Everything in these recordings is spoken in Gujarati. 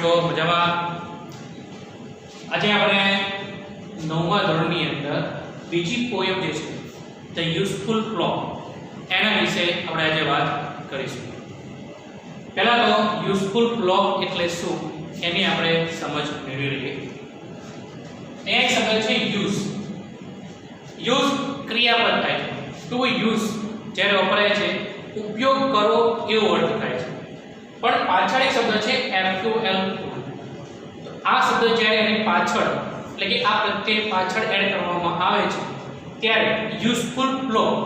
છો? મજામાં? આજે આપણે 9મા ધોરણની અંદર બીજી પોયમ જે છે ધ યુઝફુલ ક્લોક એના વિશે આપણે આજે વાત કરીશું. પહેલા તો યુઝફુલ ક્લોક એટલે શું એની આપણે સમજ મેળવી લઈએ. એક શબ્દ છે યુઝ. યુઝ ક્રિયાપદ થાય છે. ટુ યુઝ જ્યારે વપરાય છે ઉપયોગ કરો એવો અર્થ થાય છે. પણ પાછળ એક શબ્દ છે એફયુએલ. આ શબ્દ જ્યારે એની પાછળ એટલે કે આ પ્રત્યય પાછળ એડ કરવામાં આવે છે ત્યારે યુઝફુલ ક્લાઉડ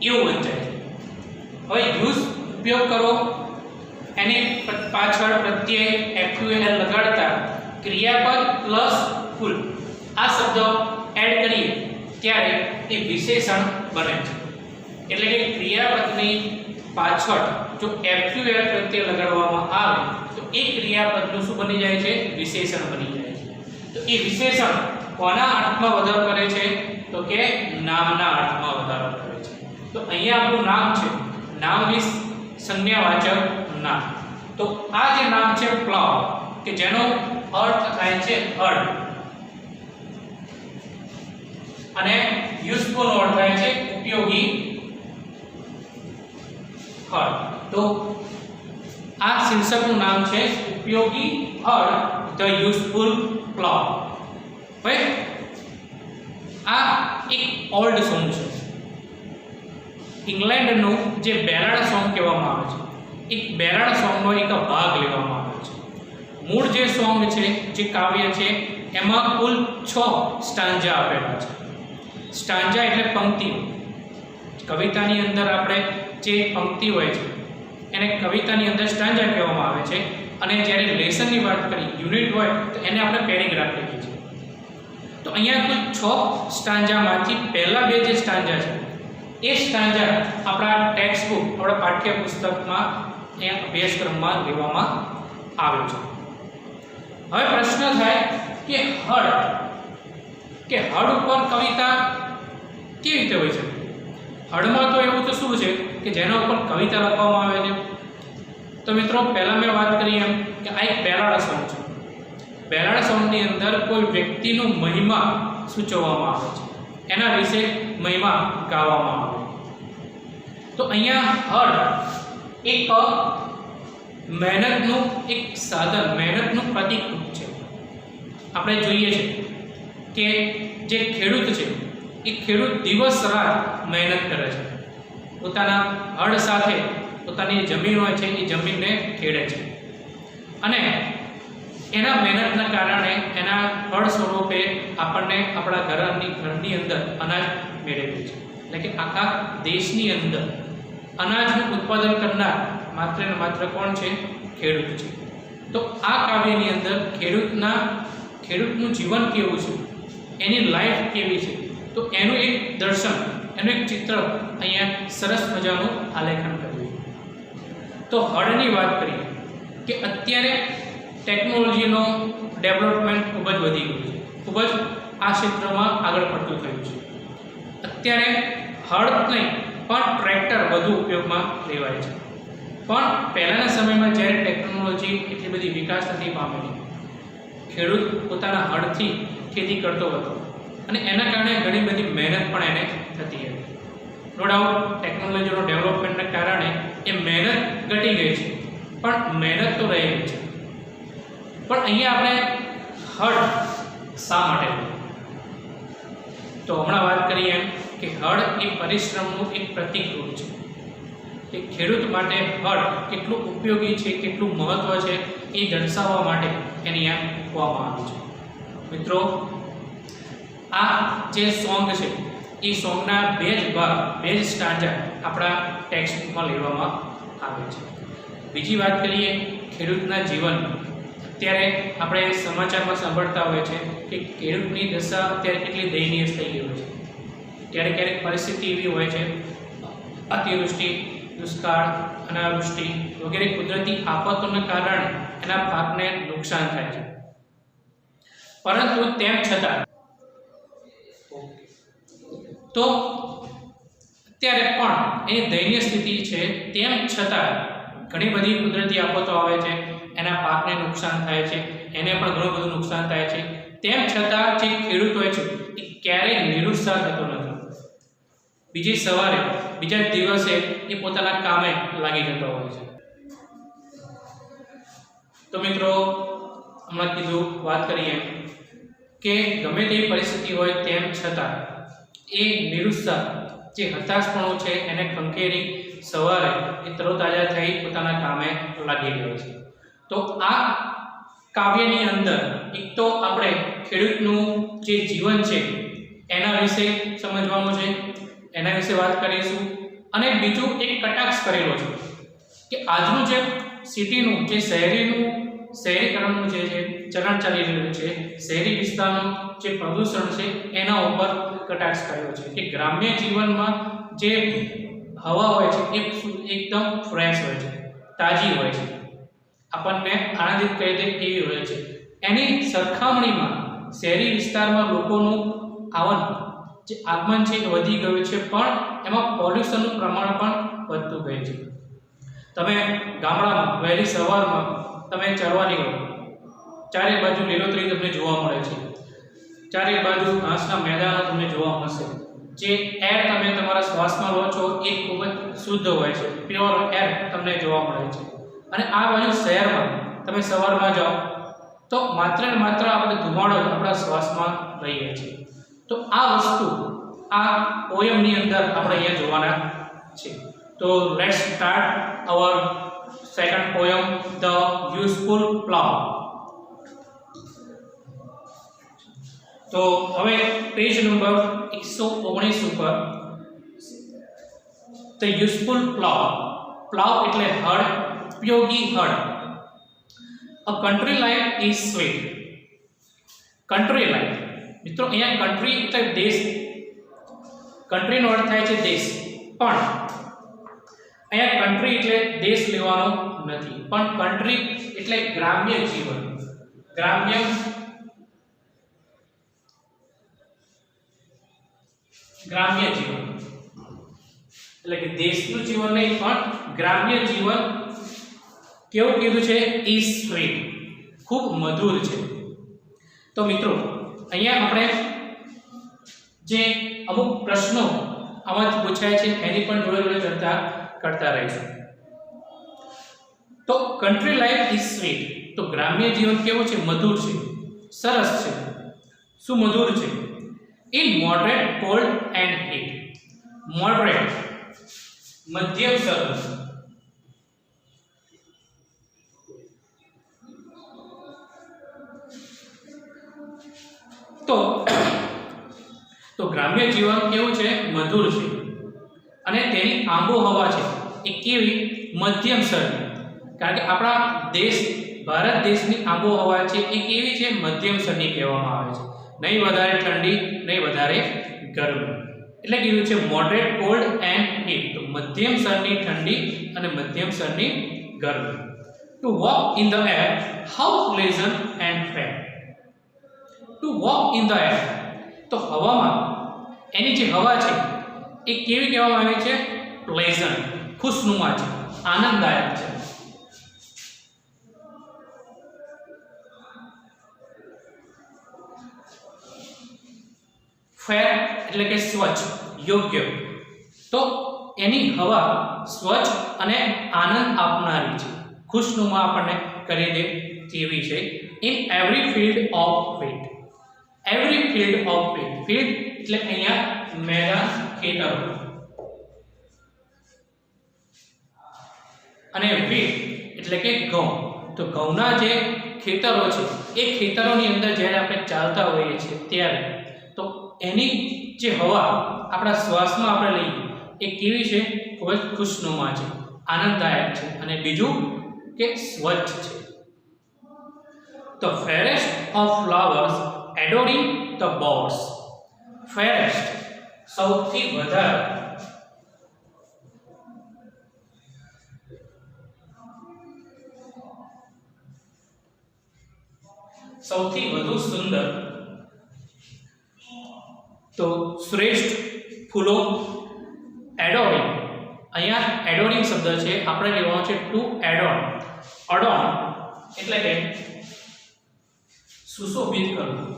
એવું બનશે. હવે યુઝ ઉપયોગ કરો એની પાછળ પ્રત્યય એફયુએલ લગાડતા ક્રિયાપદ પ્લસ ફૂલ આ શબ્દ એડ કરીએ ત્યારે એ વિશેષણ બને છે. એટલે કે ક્રિયાપદની પાછળ જો એફયુએલ પ્રત્યય લગાડવામાં આવે તો એ ક્રિયાપદનું શું બની જાય છે? વિશેષણ બની જાય છે. તો એ વિશેષણ કોના અર્થમાં વધારો કરે છે? તો કે નામના અર્થમાં વધારો કરે છે. તો અહીંયા આપણું નામ છે. નામ મીન્સ સંજ્ઞાવાચક નામ. તો આ જે નામ છે પ્લાવ કે જેનો અર્થ થાય છે હળ અને યુઝફુલ અર્થ થાય છે ઉપયોગી હળ. તો આ શીર્ષકનું નામ છે ઉપયોગી હળ ધ યુઝફુલ પ્લાવ. ભાઈ આ એક ઓલ્ડ સોંગ છે. ઇંગ્લેન્ડનું જે બેલાડ સોંગ કહેવામાં આવે છે એક બેલાડ સોંગનો એક ભાગ લેવામાં આવે છે. મૂળ જે સોંગ છે જે કાવ્ય છે એમાં કુલ 6 સ્ટાન્જા આપેલા છે. સ્ટાન્જા એટલે પંક્તિઓ. કવિતાની અંદર આપણે જે પંક્તિ હોય છે એને કવિતાની અંદર સ્ટાન્જા કહેવામાં આવે છે. અને જ્યારે લેસનની વાત કરી યુનિટ હોય તો એને આપણે પેરેગ્રાફ કહીએ છીએ. તો અહીંયા કુલ 6 સ્ટાન્જામાંથી પહેલા બે જે સ્ટાન્જા છે એ સ્ટાન્જા આપણા ટેક્સ્ટ બુક આપણા પાઠ્યપુસ્તકમાં અહીંયા અભ્યાસક્રમમાં લેવામાં આવ્યો છે. હવે પ્રશ્ન થાય કે હળ ઉપર કવિતા કેવી રીતે હોય છે? હળમાં તો એવું તો શું છે કે જેના ઉપર કવિતા લખવામાં આવે છે. તો મિત્રો પહેલા મેં વાત કરી એમ કે આ એક બેલાડ સોંગ છે. બેલાડ સોંગની અંદર કોઈ વ્યક્તિનો મહિમા સૂચવવામાં આવે છે, એના વિશે મહિમા ગાવામાં આવે. તો અહીંયા હળ એક મહેનતનું એક સાધન, મહેનતનું પ્રતીકરૂપ છે. આપણે જોઈએ છે કે જે ખેડૂત છે એ ખેડૂત દિવસ રાત મહેનત કરે છે. પોતાના હળ સાથે પોતાની જમીન હોય છે એ જમીનને ખેડે છે અને એના મહેનતના કારણે એના ફળ સ્વરૂપે આપણને આપણા ઘરની અંદર અનાજ મેળવીએ છીએ. એટલે કે આખા દેશની અંદર અનાજનું ઉત્પાદન કરનાર માત્ર ને માત્ર કોણ છે? ખેડૂત છે. તો આ કાવ્યની અંદર ખેડૂતનું જીવન કેવું છે, એની લાઈફ કેવી છે, તો એનું એક દર્શન, એનું એક ચિત્ર અહીંયા સરસ મજાનું આલેખન કર્યું. તો હળની વાત કરીએ કે અત્યારે ટેકનોલોજીનો ડેવલપમેન્ટ ખૂબ જ વધી ગયું છે, ખૂબ જ આ ક્ષેત્રમાં આગળ પડતું થયું છે. અત્યારે હળ નહીં પણ ટ્રેક્ટર વધુ ઉપયોગમાં લેવાય છે. પણ પહેલાંના સમયમાં જ્યારે ટેકનોલોજી એટલી બધી વિકાસ નથી પામેલી, ખેડૂત પોતાના હળથી ખેતી કરતો હતો અને એના કારણે ઘણી બધી મહેનત પણ એને થતી હતી. નો ડાઉટ ટેકનોલોજીનો ડેવલપમેન્ટના કારણે એ મહેનત ઘટી ગઈ છે પણ મહેનત તો રહેલી છે. પણ અહીંયા આપણે હળ શા માટે લઈએ? તો હમણાં વાત કરીએ એમ કે હળ એ પરિશ્રમનું એક પ્રતીકરૂપ છે. કે ખેડૂત માટે હળ કેટલું ઉપયોગી છે, કેટલું મહત્વ છે એ દર્શાવવા માટે એની આ મૂકવામાં આવ્યું છે. મિત્રો આ જે સોંગ છે એ સોંગના બે જ સ્ટાન્જા આપણા ટેક્સ્ટ બુકમાં લેવામાં આવે છે. બીજી વાત કરીએ ખેડૂતના જીવન. અત્યારે આપણે સમાચારમાં સાંભળતા હોય છે કે ખેડૂતની દશા અત્યારે કેટલી દયનીય થઈ ગઈ હોય છે. ક્યારેક પરિસ્થિતિ એવી હોય છે અતિવૃષ્ટિ, દુષ્કાળ, અનાવૃષ્ટિ વગેરે કુદરતી આફતોના કારણે એના પાકને નુકસાન થાય છે. પરંતુ તેમ છતાં તો અત્યારે પણ એ દયનીય સ્થિતિ છે, તેમ છતાં ઘણી બધી કુદરતી આફતો આવે છે, એના પાકને નુકસાન થાય છે, એને પણ ઘણું બધું નુકસાન થાય છે, તેમ છતાં જે ખેડૂત હોય છે એ ક્યારેય નિરુત્સાહ થતો નથી. બીજી સવારે બીજા દિવસે એ પોતાના કામે લાગી જતો હોય છે. તો મિત્રો, હમણાં કીધું વાત કરીએ કે ગમે તેવી પરિસ્થિતિ હોય તેમ છતાં એ નિરુત્સાહ, જે હતાશપણું છે, એને ખંખેરી સવારે એ તરોતાજા થઈ પોતાના કામે લાગી રહ્યો છે. તો આ કાવ્યની અંદર એક તો આપણે ખેડૂતનું જે જીવન છે એના વિશે સમજવાનું છે, એના વિશે વાત કરીશું. અને બીજું એક કટાક્ષ કરેલો છે કે આજનું જે સિટીનું, જે શહેરીકરણનું જે ચલણ ચાલી રહ્યું છે, શહેરી વિસ્તારનું જે પ્રદૂષણ છે એના ઉપર કટાક્ષ કર્યો છે કે ગ્રામ્ય જીવનમાં જે હવા હોય છે એ એકદમ ફ્રેશ હોય છે, તાજી હોય છે, આપણને આનંદિત કરી દે એવી હોય છે. એની સરખામણીમાં શહેરી વિસ્તારમાં લોકોનું આગમન છે એ વધી ગયું છે, પણ એમાં પોલ્યુશનનું પ્રમાણ પણ વધતું ગયું છે. તમે ગામડામાં વહેલી સવારમાં તમે ચરવા નીકળો, ચારે બાજુ લીલોતરી તમને જોવા મળે છે, ચારે બાજુ ઘાસના મેદાનો તમને જોવા મળશે. જે એર તમે તમારા શ્વાસમાં લો છો એ ખૂબ જ શુદ્ધ હોય છે, પ્યોર એર તમને જોવા મળે છે. અને આ બાજુ શહેરમાં તમે સવારમાં જાઓ તો માત્ર ને માત્ર આપણે ધુમાડો આપણા શ્વાસમાં લઈએ છીએ. તો આ વસ્તુ આ પોયમની અંદર આપણે અહીંયા જોવાના છે. તો let's start our second poem, the useful plough. તો હવે પેજ નંબર 119 ઉપર ધ યુઝફુલ પ્લાવ. પ્લાવ એટલે હળ, ઉપયોગી હળ. અ country life is sweet. Country life મિત્રો, અહીંયા કન્ટ્રી એટલે દેશ, કન્ટ્રીનો અર્થ થાય છે દેશ, પણ અહીંયા કન્ટ્રી એટલે દેશ લેવાનો નથી, પણ કન્ટ્રી એટલે ગ્રામ્ય જીવન. ગ્રામ્ય જીવન એટલે કે દેશનું જીવન નહીં, પણ ગ્રામ્ય જીવન કેવું કીધું છે? ઇઝ સ્વીટ, ખૂબ મધુર છે. તો મિત્રો, અહીંયા આપણે જે અમુક પ્રશ્નો આમાંથી પૂછાય છે એની પણ જોડે ચર્ચા કરતા રહીશું. તો કન્ટ્રી લાઈફ ઇઝ સ્વીટ, તો ગ્રામ્ય જીવન કેવું છે? મધુર છે, સરસ છે. શું મધુર છે? In moderate cold and heat. Moderate મધ્યમ સ્તર, તો ગ્રામ્ય જીવન કેવું છે? મધુર છે. અને તેની આબોહવા છે એ કેવી? મધ્યમ સ્તરની. કારણ કે આપણા દેશ, ભારત દેશની આબોહવા છે એ કેવી છે? મધ્યમ સ્તરની કહેવામાં આવે છે. નહીં વધારે ઠંડી, નહીં વધારે ગરમી. એટલે કીધું છે મોડરેટ કોલ્ડ એન્ડ હીટ, તો મધ્યમ સ્તરની ઠંડી અને મધ્યમ સ્તરની ગરમી. Two walk in the air, how pleasant and fair. Two walk in the air, તો હવામાં એની જે હવા છે એ કેવી કહેવામાં આવે છે? પ્લેઝન્ટ, ખુશનુમા છે, આનંદદાયક છે. ફેર એટલે કે સ્વચ્છ, યોગ્ય. તો એની હવા સ્વચ્છ અને આનંદ આપનારી છે, ખુશનુમા આપણને કરી દે તેવી છે. In every field of wheat. Every field of wheat, field એટલે અહીંયા મેદાન, ખેતરો. અને વીટ એટલે કે ઘઉં. તો ઘઉંના જે ખેતરો છે એ ખેતરોની અંદર જ્યારે આપણે ચાલતા હોઈએ છીએ ત્યારે તો એની જે હવા આપણા શ્વાસમાં આપણે લઈએ એ કેવી છે? ખૂબ જ ખુશનુમા છે, આનંદદાયક છે, અને બીજું કે સ્વચ્છ છે. The fairest of flowers adoring the birds. Fairest સૌથી વધારે, સૌથી વધુ સુંદર, તો શ્રેષ્ઠ ફૂલો. એડોરિંગ અહીંયા એડોનિંગ શબ્દ છે, આપણે લેવાનો છે ટુ એડોન. અડોન એટલે કે સુશોભિત કરવું.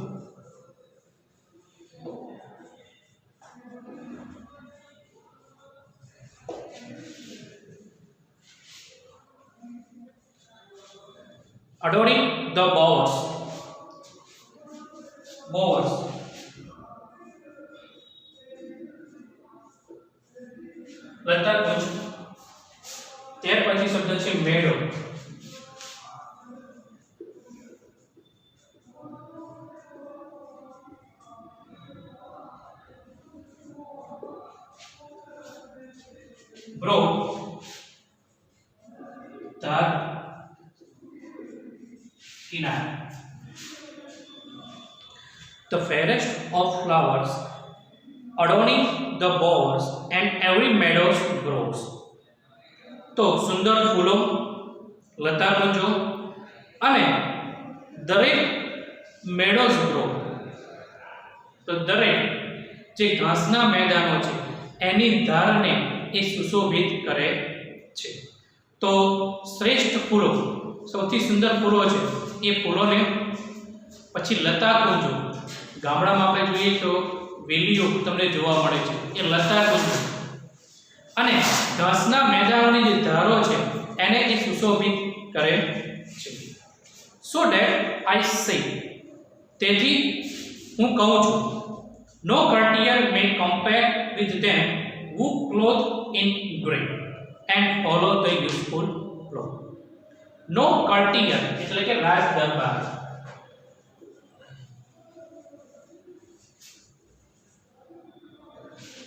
Adorning the bowers. Bowers. Lata કુંજ. ત્યાર પછી શબ્દ છે મેડો. બ્રો. ધાર. કિનારા. The fairest of flowers, adorning the bowers and every meadows grows. તો સુંદર ફૂલો, લતાકુંજો અને દરેક મેડોઝ ગ્રો, તો દરેક જે ઘાસના મેદાનો છે એની ધારને એ સુશોભિત કરે છે. તો શ્રેષ્ઠ ફૂલો, સૌથી સુંદર ફૂલો છે એ ફૂલોને, પછી લતાકુંજો, ગામડામાં આપણે જોઈએ તો વેલીઓ તમને જોવા મળે છે, એ લતાકુંજો, અને ઘાસના મેદાનોની જે ધારો છે એને એ સુશોભિત કરે છે. સો ડેટ આઈ સે, તેથી હું કહું છું, નો courtier may compare with them who clothe in grey and follow the useful flow. No courtier એટલે કે રાજ દરબાર.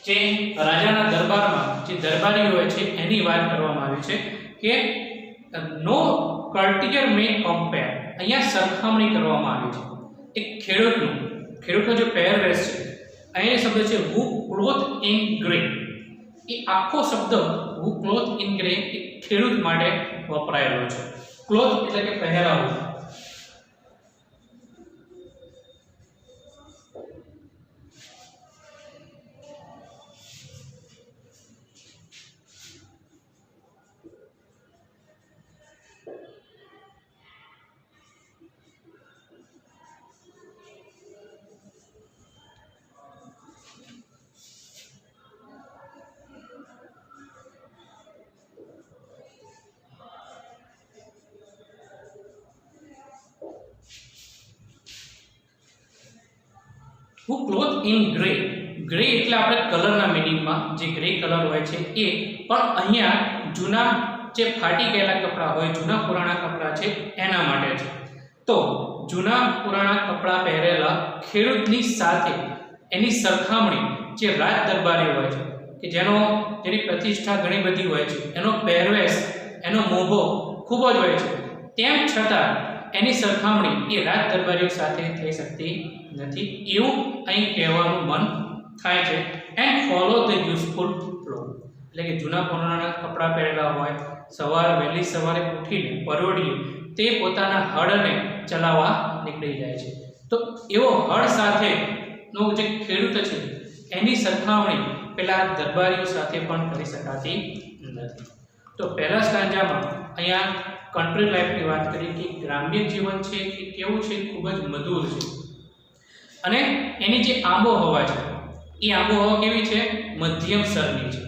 જે રાજાના દરબારમાં જે દરબારી હોય છે એની વાત કરવામાં આવી છે કે નો courtier may compare, અહીંયા સરખામણી કરવામાં આવી છે. એક ખેડૂતનો જે પહેરવેશ છે, અહીંયા શબ્દ છે who clothe in grey. એ આખો શબ્દ who clothe in grey એ ખેડૂત માટે વપરાયેલો છે. ક્લોથ એટલે કે પહેરાવું. who clothe in grey. Grey એટલે આપણે કલરના મીનિંગમાં જે ગ્રે કલર હોય છે એ, પણ અહીંયા જૂના જે ફાટી ગયેલા કપડાં હોય, જૂના પુરાણા કપડાં છે એના માટે છે. તો જૂના પુરાણા કપડાં પહેરેલા ખેડૂતની સાથે એની સરખામણી જે રાજ દરબારી હોય છે કે જેની પ્રતિષ્ઠા ઘણી બધી હોય છે, એનો પહેરવેશ, એનો મોભો ખૂબ જ હોય છે, તેમ છતાં એની સરખામણી એ રાજ દરબારીઓ સાથે થઈ શકતી નથી, એવું અહીં કહેવાનું મન થાય છે. And follow the useful flow, એટલે કે જૂના પુરાણા કપડાં પહેરેલા હોય, વહેલી સવારે ઉઠીને પરોઢીએ તે પોતાના હળને ચલાવવા નીકળી જાય છે. તો એવો હળ સાથેનો જે ખેડૂત છે એની સરખામણી પેલા દરબારીઓ સાથે પણ કરી શકાતી નથી. તો પહેલા સ્ટાન્જામાં અહીંયા કન્ટ્રી લાઈફની વાત કરી કે ગ્રામ્ય જીવન છે એ કેવું છે, ખૂબ જ મધુર છે, અને એની જે આબોહવા છે એ આબોહવા કેવી છે, મધ્યમ સ્તરની છે.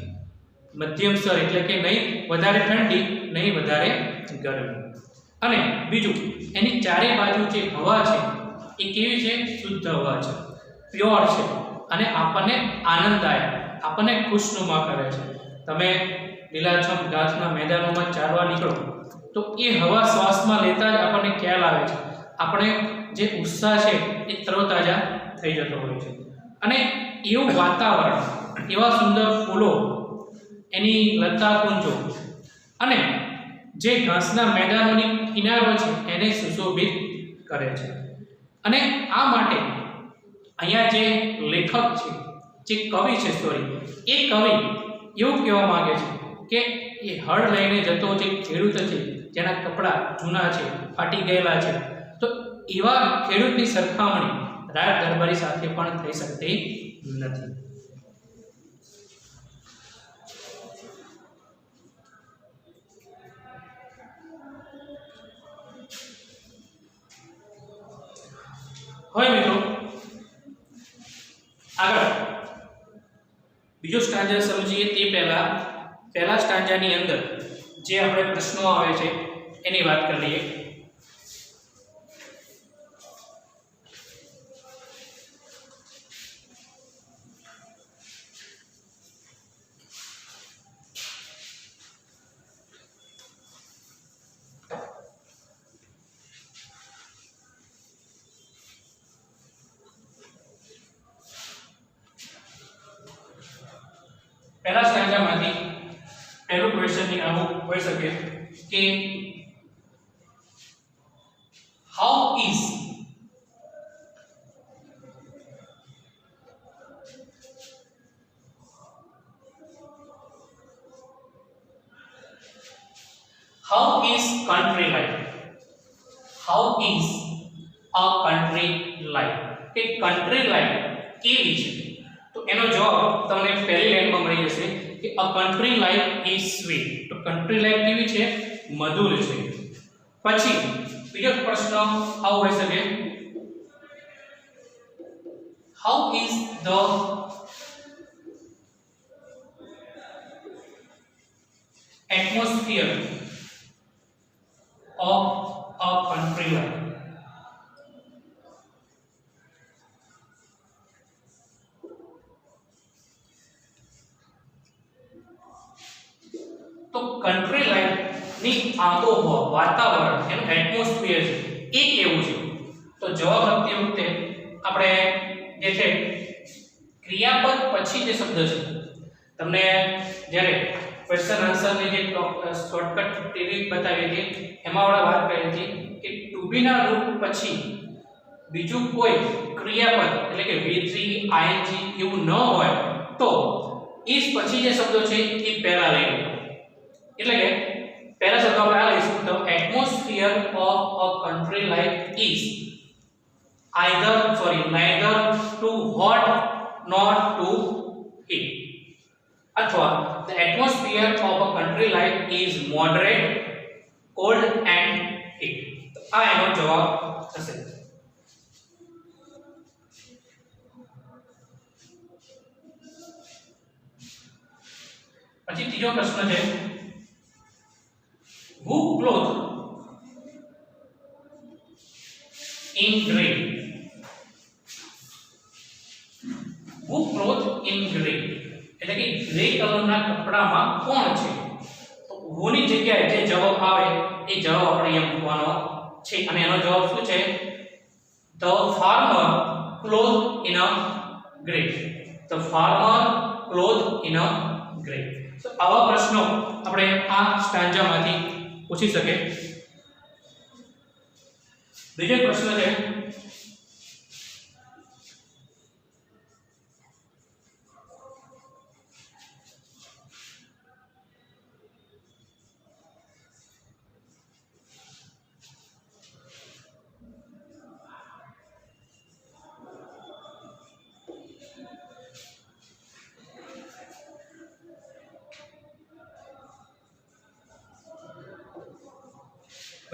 મધ્યમ સ્તર એટલે કે નહીં વધારે ઠંડી, નહીં વધારે ગરમી. અને બીજું, એની ચારે બાજુ જે હવા છે એ કેવી છે, શુદ્ધ હવા છે, પ્યોર છે, અને આપણને આનંદદાયક, આપણને ખુશનુમા કરે છે. તમે લીલાછમ ઘાસના મેદાનોમાં ચાલવા નીકળો તો એ હવા શ્વાસમાં લેતા જ આપણને ખ્યાલ આવે છે, આપણે જે ઉત્સાહ છે એ તરોતાજા થઈ જતો હોય છે. અને એવું વાતાવરણ, એવા સુંદર ફૂલો, એની લતાકુંજો અને જે ઘાસના મેદાનોની કિનારો છે એને સુશોભિત કરે છે. અને આ માટે અહીંયા જે લેખક છે, જે કવિ છે, એ કવિ એવું કહેવા માંગે છે કે એ હળ લઈને જતો જે ખેડૂત છે, જેના કપડાં જૂના છે, ફાટી ગયેલા છે, તો એવા ખેડૂતની સરખામણી રાજ દરબારી સાથે પણ થઈ શકતી નથી. હવે મિત્રો આગળ બીજો સ્ટાન્જા સમજીએ તે પહેલા સ્ટાન્જાની અંદર જે આપણે પ્રશ્નો આવે છે એની વાત કરી લઈએ. પહેલા સ્ટાન્જામાંથી પહેલું ક્વેશ્ચન ની આવું હોઈ શકે કે how is country life? How is a country life? કે country life કેવી છે? તો એનો જવાબ તમને પહેલી લાઈનમાં મળી જશે કે a country life is sweet. તો country life કેવી છે? મધુર છે. પછી બીજો પ્રશ્ન આવો હોઈ શકે how is the atmosphere of a country life? તો country life ની આબોહવા વાતાવરણ એનું એટમોસ્ફિયર છે એ કેવું છે? તો જવાબ લખતી વખતે આપણે જે છે ક્રિયાપદ પછી જે શબ્દ છે તમને જ્યારે ક્વેશ્ચન આન્સર ની જે શોર્ટકટ ટ્રીક બતાવી હતી એમાં આપણે વાત કરી હતી કે ટુ બી ના રૂપ પછી બીજું કોઈ ક્રિયાપદ એટલે કે V3 ING એવું ન હોય તો is પછી જે શબ્દો છે એ પહેલા લઈ લો. એટલે કે પહેલા શબ્દ આપણે આ લઈશું તો atmosphere of a country life is neither too hot nor too heat. અથવા the atmosphere of a country life is moderate, cold and heat. તો આ એનો જવાબ થશે. પછી ત્રીજો પ્રશ્ન છે who clothed in gray? who clothed in gray એટલે કે ગ્રે કલરના કપડામાં કોણ છે? તો who ની જગ્યાએ જે જવાબ આવે એ જવાબ આપણે અહીંયા મૂકવાનો છે અને એનો જવાબ શું છે? the farmer clothed in a gray. the farmer clothed in a gray. તો આવા પ્રશ્નો આપણે આ સ્ટાન્જામાંથી પૂછી શકે. બીજો પ્રશ્ન છે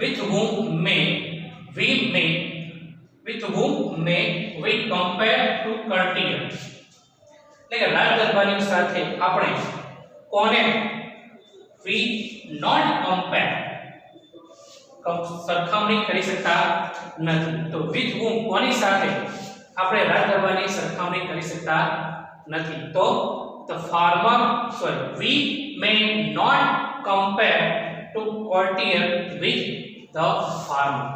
with whom may we compare to courtier? એટલે કે રાજ દરબારીઓ સાથે આપણે કોને we not compare સરખામણી કરી શકતા નથી. તો with whom કોની સાથે આપણે રાજ દરબારની સરખામણી કરી શકતા નથી? તો we may not compare to courtier with the farmer.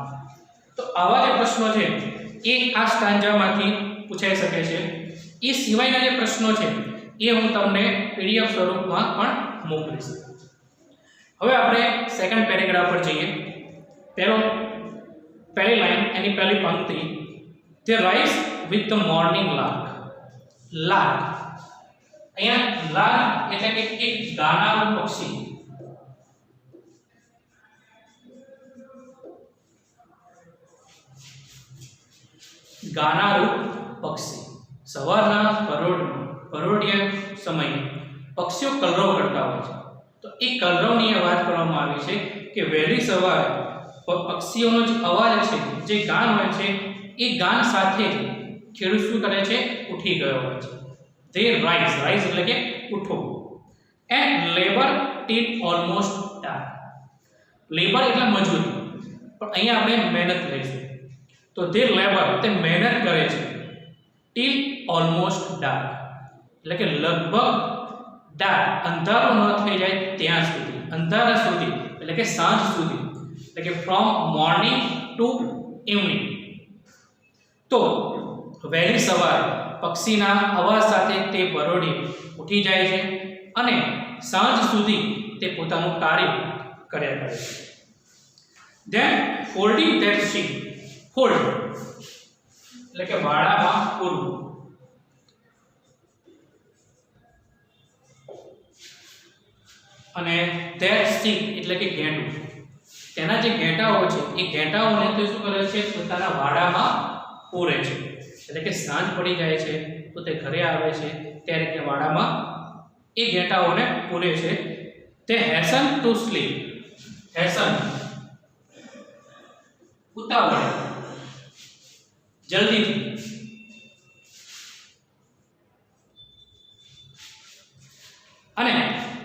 તો આવા જે પ્રશ્નો છે એ આ સ્ટાન્જામાંથી પૂછાઈ શકે છે. એ સિવાયના જે પ્રશ્નો છે એ હું તમને PDF સ્વરૂપમાં પણ મોકલીશ. હવે આપણે સેકન્ડ પેરેગ્રાફ પર જઈએ. પહેલી લાઈન એની પહેલી પંક્તિ they rise with the morning lark. lark અહીંયા lark એટલે કે એક ગાનારું પક્ષી. ગાનારું પક્ષી સવારના પરોઢિયા સમયે પક્ષીઓ કલરવ કરતા હોય છે. તો એ કલરવની વાત કરવામાં આવી છે કે વહેલી સવારે પક્ષીઓનો જે અવાજ છે જે ગાન હોય છે એ ગાન સાથે જ ખેડૂત શું કરે છે? ઉઠી ગયો હોય છે. they rise એટલે કે ઉઠો, and labor till almost dark. Labour એટલે મજૂરી, પણ અહીંયા આપણે મહેનત લઈશું. તો they labor તે મહેનત કરે છે till almost dark એટલે કે લગભગ dark અંધારું ન થઈ જાય ત્યાં સુધી, અંધારા સુધી એટલે કે સાંજ સુધી, એટલે કે from morning to evening. તો વહેલી સવારે પક્ષીના અવાજ સાથે તે બરોડી ઉઠી જાય છે અને સાંજ સુધી તે પોતાનું કાર્ય કર્યા કરે છે. then folding their sheep, fold એટલે કે વાડામાં પૂરવું, અને their sheep એટલે કે ઘેંટું, તેના જે ઘેંટાઓ છે એ ઘેંટાઓને તે શું કરે છે? પોતાના વાડામાં પૂરે છે. એટલે કે સાંજ પડી જાય છે તો તે ઘરે આવે છે ત્યારે તે વાડામાં એ ઘેંટાઓને પૂરે છે. તે hasten to sleep, hasten ઉતાવળ, જલ્દીથી, અને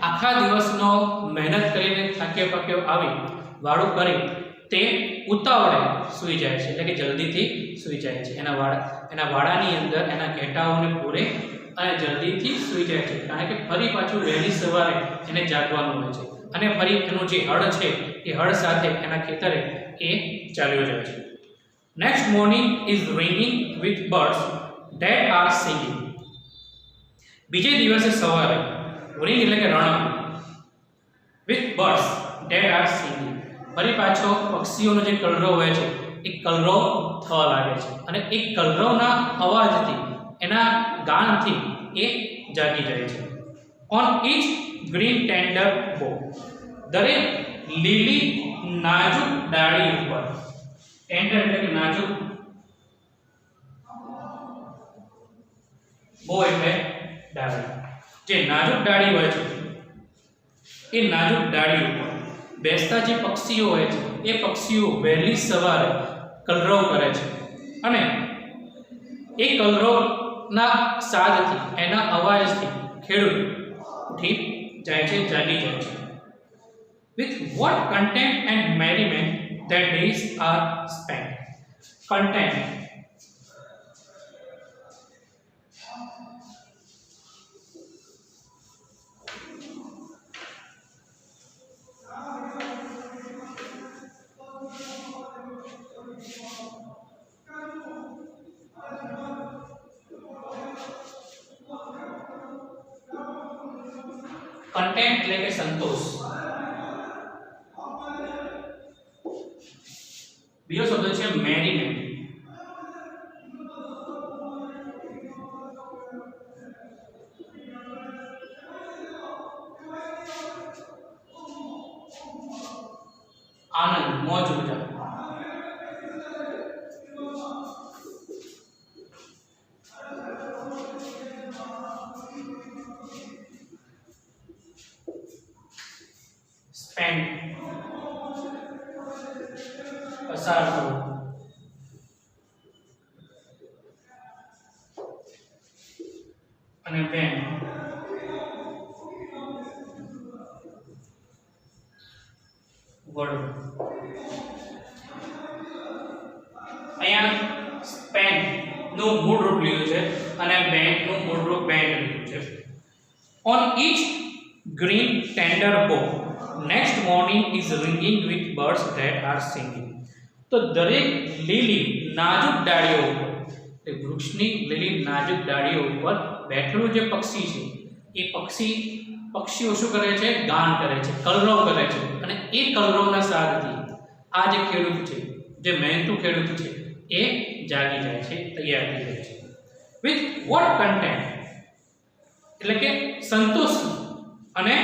આખા દિવસનો મહેનત કરીને થાક્યો પાક્યો આવી વાડું કરી તે ઉતાવળે સૂઈ જાય છે, એટલે કે જલ્દીથી સૂઈ જાય છે. એના વાડાની અંદર એના ઘેટાઓને પૂરે અને જલ્દીથી સૂઈ જાય છે, કારણ કે ફરી પાછું વહેલી સવારે એને જાગવાનું હોય છે અને ફરી એનું જે હળ છે એ હળ સાથે એના ખેતરે એ ચાલ્યો જાય છે. Next morning is ringing with birds that are singing. બીજે દિવસે સવારે રિંગ એટલે કે રણક, with birds that are singing ફરી પાછો પક્ષીઓનો જે કલરવ હોય છે એ કલરવ થવા લાગે છે અને એ કલરવના અવાજથી, એના ગાનથી એ જાગી જાય છે. ઓન ઇચ ગ્રીન ટેન્ડર બોugh, દરેક લીલી નાજુક ડાળી ઉપર, ટેન્ડર એટલે કે નાજુક, બોugh એટલે ડાળી, જે નાજુક ડાળી હોય છે એ નાજુક ડાળી ઉપર બેસતા જે પક્ષીઓ હોય છે એ પક્ષીઓ વહેલી સવારે કલરવ કરે છે અને એ કલરવના સાદથી, એના અવાજથી ખેડૂત ઉઠી જાય છે, જાગી જાય છે. With what content and merriment their days are spent. Content content એટલે કે સંતોષ. બીજો શબ્દ છે મેરીમેન્ટ. આનંદ, મોજ મજા. સ્પેન્ડ પસાર કરવું. અને પેન વડું. અહીંયા સ્પેન નું મૂળ રૂપ લીધું છે અને બેન્ડ નું મૂળ રૂપ બેન્ડ લીધું છે. On each green tender bough next morning is ringing with birds that are singing. તો દરેક લીલી નાજુક ડાળીઓ ઉપર, એ વૃક્ષની લીલી નાજુક ડાળીઓ ઉપર બેઠેલું જે પક્ષી છે એ પક્ષીઓ શું કરે છે? ગાન કરે છે, કલરવ કરે છે અને એ કલરવના સાદથી આ જે ખેડૂત છે, જે મહેનતુ ખેડૂત છે એ જાગી જાય છે, તૈયાર થઈ જાય છે. વિથ વોટ કન્ટેન્ટ એટલે કે સંતોષ અને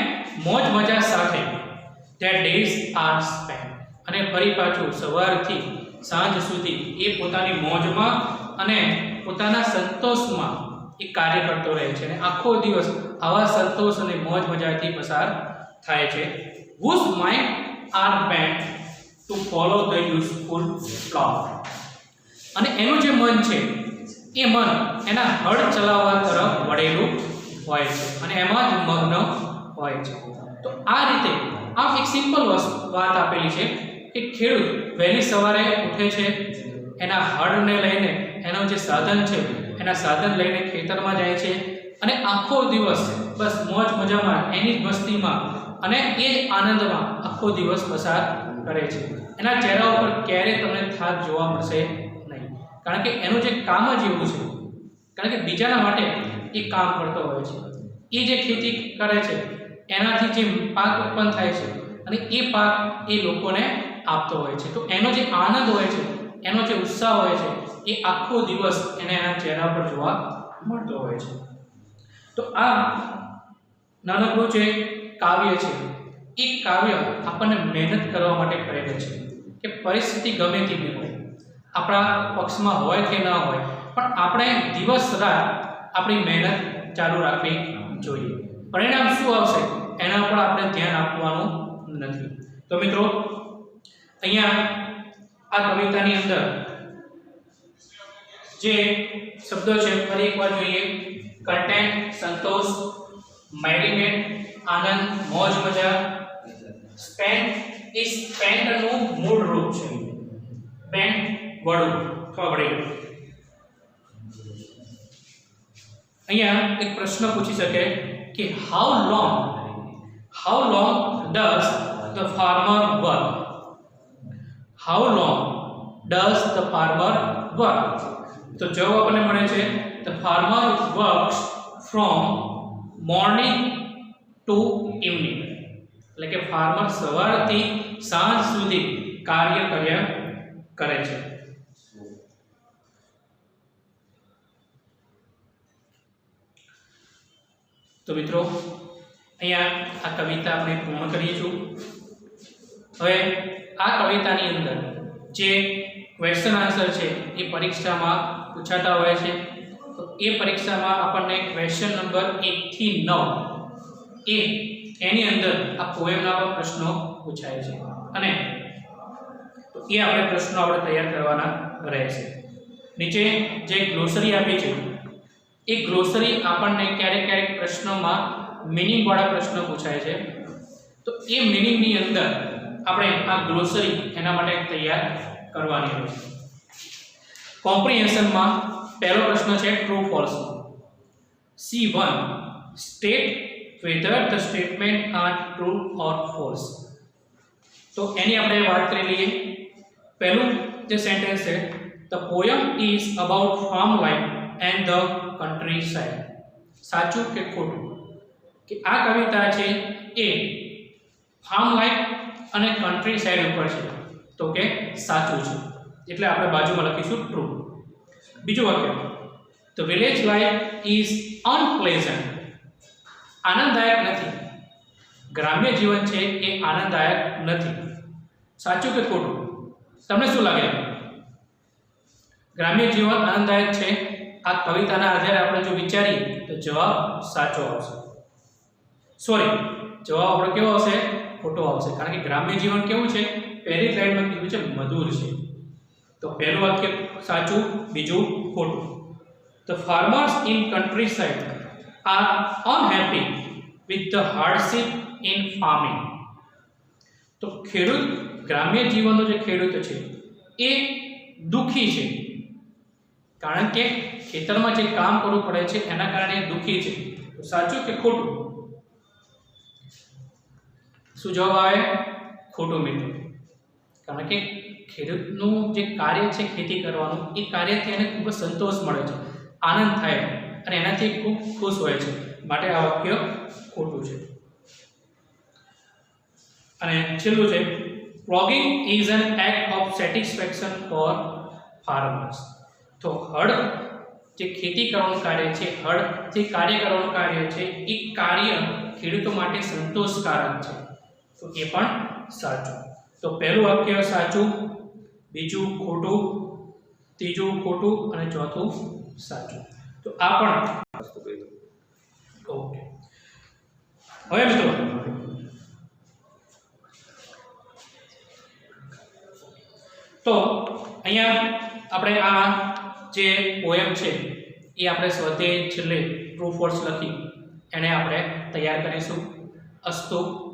મોજ મજા સાથે their days are spent. અને ફરી પાછું સવારથી સાંજ સુધી એ પોતાની મોજમાં અને પોતાના સંતોષમાં એ કાર્ય કરતો રહે છે અને આખો દિવસ આવા સંતોષ અને મોજ મજાથી પસાર થાય છે. whose mind are bent to follow the useful flower. અને એનું જે મન છે એ મન એના હળ ચલાવવા તરફ વળેલું હોય છે અને એમાં જ મગ્ન હોય છે. તો આ રીતે આ એક સિમ્પલ વાત આપેલી છે કે ખેડૂત વહેલી સવારે ઉઠે છે, એના હળને લઈને એનું જે સાધન છે એના સાધન લઈને ખેતરમાં જાય છે અને આખો દિવસ બસ મોજ મજામાં એની જ મસ્તીમાં અને એ જ આનંદમાં આખો દિવસ પસાર કરે છે. એના ચહેરા ઉપર ક્યારેય તમને થાક જોવા મળશે નહીં, કારણ કે એનું જે કામ જ એવું છે, કારણ કે બીજાના માટે એ કામ કરતો હોય છે. એ જે ખેતી કરે છે એનાથી જે પાક ઉત્પન્ન થાય છે અને એ પાક એ લોકોને આપતો હોય છે. તો એનો જે આનંદ હોય છે, એનો જે ઉત્સાહ હોય છે એ આખો દિવસ એને એના ચહેરા પર જોવા મળતો હોય છે. તો આ નાનકડું જે કાવ્ય છે એ કાવ્ય આપણને મહેનત કરવા માટે પ્રેરે છે કે પરિસ્થિતિ ગમે તેવી હોય, આપણા પક્ષમાં હોય કે ન હોય, પણ આપણે દિવસ રાત આપણી મહેનત ચાલુ રાખવી જોઈએ. પરિણામ શું આવશે એના પર આપણે ધ્યાન આપવાનું નથી. તો મિત્રો, અહીંયા આ કવિતાની અંદર જે શબ્દો છે ફરી એકવાર જોઈએ. કન્ટેન્ટ સંતોષ, મેરીમેન્ટ આનંદ, મોજ મજા. સ્પેન્ડ એ સ્પેન્ડનું મૂળ રૂપ છે. બેન્ડ વડું અથવા વડેલું. અહીંયા એક પ્રશ્ન પૂછી શકે કે how long does the farmer work? How long does the farmer work? તો જવાબ આપણને મળે છે the farmer works from morning to evening. એટલે કે ફાર્મર સવારથી સાંજ સુધી કાર્ય કરે છે. તો મિત્રો, અહીંયા આ કવિતા આપણે પૂર્ણ કરીએ છીએ. હવે આ કવિતાની અંદર જે ક્વેશ્ચન આન્સર છે એ પરીક્ષામાં પૂછાતા હોય છે. તો એ પરીક્ષામાં આપણને ક્વેશ્ચન નંબર 1 થી 9 એની અંદર આ પોએમના પર પ્રશ્નો પૂછાય છે અને એ આપણે પ્રશ્નો આપણે તૈયાર કરવાના રહેશે. નીચે જે ગ્લોસરી આપી છે એ ગ્લોસરી આપણને ક્યારેક પ્રશ્નોમાં મીનિંગ વાળા પ્રશ્નો પૂછાય છે. તો એ મીનિંગની અંદર આપણે આ ગ્લોસરી એના માટે તૈયાર કરવાની હોય છે. કોમ્પ્રિહેન્શનમાં પહેલો પ્રશ્ન છે true false. C1 state whether the statement are true or false. તો એની આપણે વાત કરી લઈએ. પહેલું જે સેન્ટેન્સ છે, the poem is about farm life and the countryside. સાચું કે ખોટું? કે આ કવિતા છે એ ફાર્મ લાઈફ અને કન્ટ્રી સાઇડ ઉપર છે. તો કે સાચું છે, એટલે આપણે બાજુમાં લખીશું ટ્રુ. બીજું વાક્ય, the village life is unpleasant. આનંદદાયક નથી. ગ્રામ્ય જીવન છે એ આનંદદાયક નથી. સાચું કે ખોટું? તમને શું લાગે? ગ્રામ્ય જીવન આનંદદાયક છે? આ કવિતાના આધારે આપણે જો વિચારીએ તો જવાબ સાચો આવશે. સોરી, જવાબ આપણો કેવો આવશે? ખોટો આવશે. કારણ કે ગ્રામ્ય જીવન કેવું છે? પહેલી લાઈનમાં કીધું છે મધુર છે. તો પહેલું વાક્ય સાચું, બીજું ખોટું. The farmers in countryside are unhappy with the hardship in farming. તો ખેડૂત, ગ્રામ્ય જીવનનો જે ખેડૂત છે એ દુઃખી છે, કારણ કે ખેતરમાં જે કામ કરવું પડે છે એના કારણે દુઃખી છે. તો સાચું કે ખોટું? શું જવાબ આવે? ખોટું મિત્રો. કારણ કે ખેડૂતનું જે કાર્ય છે ખેતી કરવાનું, એ કાર્યથી એને ખૂબ જ સંતોષ મળે છે, આનંદ થાય અને એનાથી ખૂબ ખુશ હોય છે. માટે આ વાક્ય ખોટું છે. અને છેલ્લું છે ploughing is an act of satisfaction for farmers. તો હળ જે ખેતી કરવાનું કાર્ય છે, હળ જે કાર્ય કરવાનું કાર્ય છે, એ કાર્ય ખેડૂતો માટે સંતોષકારક છે. તો એ પણ સાચું. તો પહેલું વાક્ય સાચું, બીજું ખોટું, ત્રીજું ખોટું અને ચોથું સાચું. તો આ પણ ઓકે. હવે મિત્રો, તો અહીંયા આપણે આ જે પોએમ છે એ આપણે સ્વધ્યાય છેલ્લે ટ્રુ ફોલ્સ લખી એને આપણે તૈયાર કરીશું. અસ્તુ.